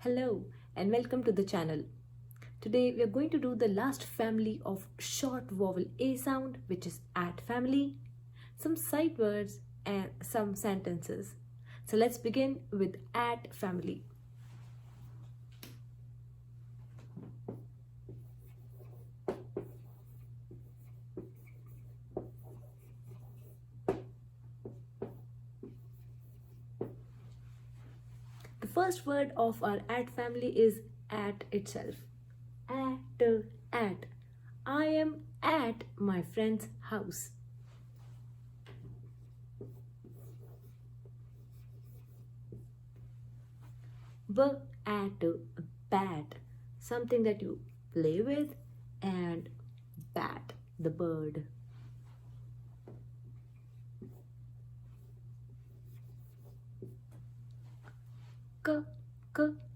Hello and welcome to the channel. Today we are going to do the last family of short vowel A sound, which is at family, some sight words and some sentences. So let's begin with at family. The first word of our at family is at itself. At. I am at my friend's house. At bat, something that you play with, and bat, the bird.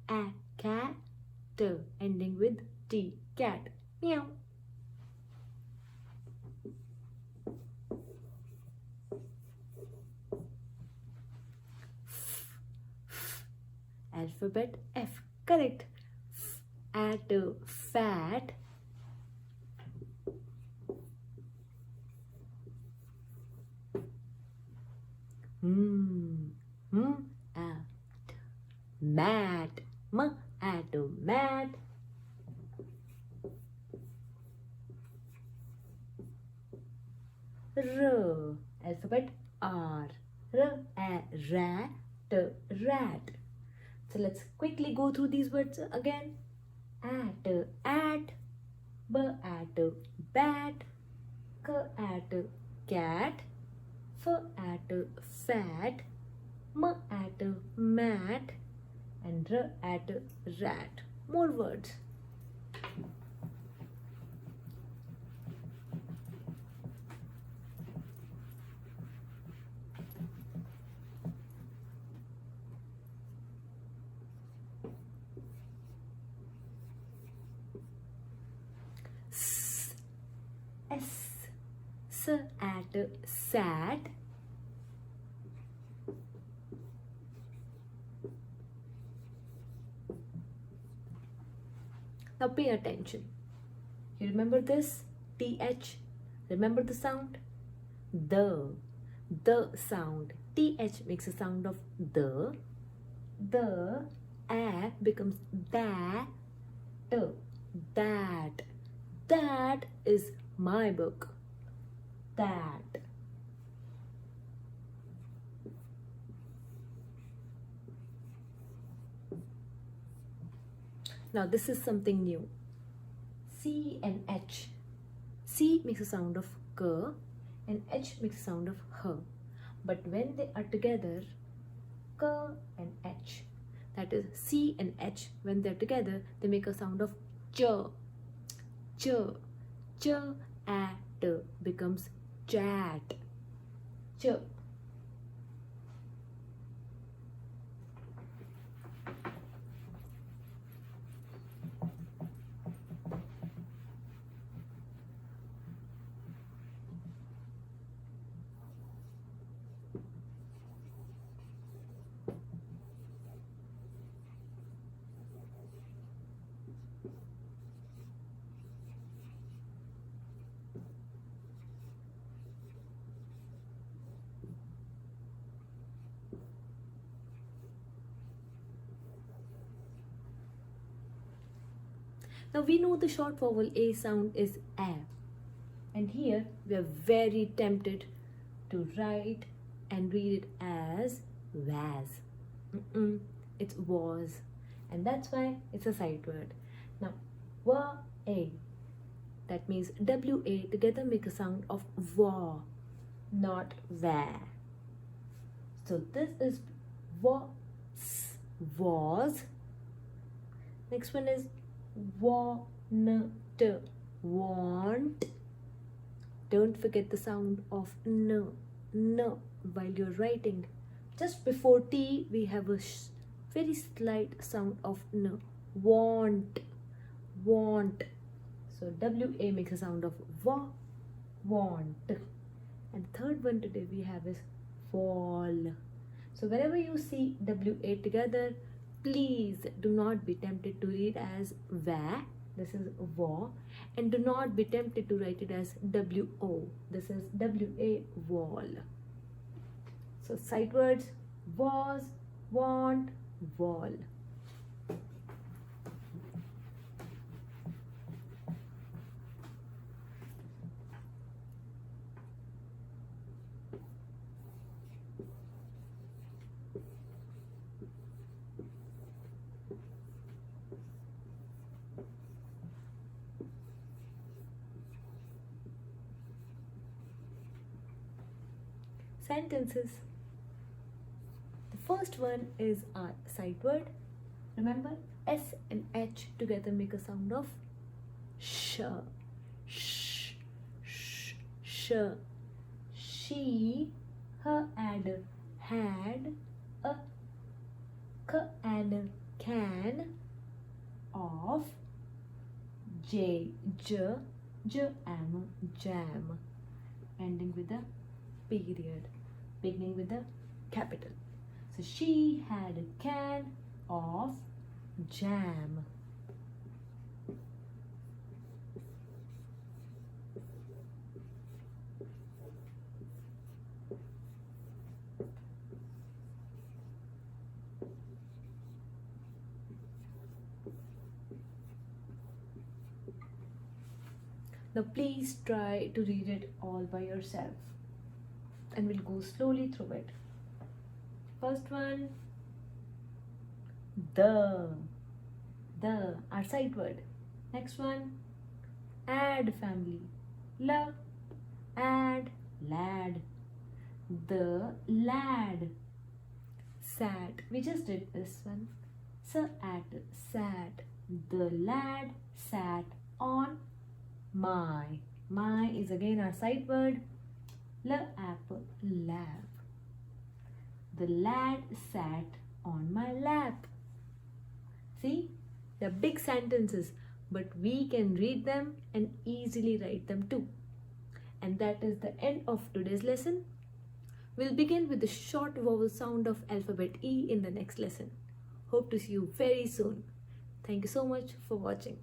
A cat, ending with T, cat, meow. Alphabet F, correct. At fat. At mat, at mat. R, alphabet R, rat, rat. So let's quickly go through these words again. At, b at bat, k at cat, f at fat, m at mat, and r at rat. More words. S at sat, now pay attention. You remember this? TH. Remember the sound? The sound. TH makes a sound of the. The A becomes that. That is my book. That. Now this is something new. C and H. C makes a sound of k and H makes a sound of h. But when they are together, k and H, that is C and H, when they're together, they make a sound of ch. Ch at becomes chat. Ch. Now we know the short vowel A sound is A, and here we are very tempted to write and read it as was. It's was, and that's why it's a sight word. Now wa, that means WA together make a sound of wa, not wa. So this is was. Next one is want, want. Don't forget the sound of n while you're writing. Just before T we have a very slight sound of n. Want. So WA makes a sound of wa, want. And the third one today we have is fall. So whenever you see WA together, please do not be tempted to read as va. This is wa. And do not be tempted to write it as wo. This is wa, wall. So sight words: was, want, wall. Sentences. The first one is our sight word. Remember, S and H together make a sound of sh. Sh, sh, sh. She, her and had, a k and can, of, j, am, jam, ending with a period, beginning with a capital. So she had a can of jam. Now please try to read it all by yourself, and we'll go slowly through it. First one, the, our sight word. Next one, add family, la, add, lad, the lad, sat, we just did this one, sat, the lad sat on my is again our sight word, la, apple, lap, the lad sat on my lap. See, they're big sentences, but we can read them and easily write them too. And that is the end of today's lesson. We'll begin with the short vowel sound of alphabet E in the next lesson. Hope to see you very soon. Thank you so much for watching.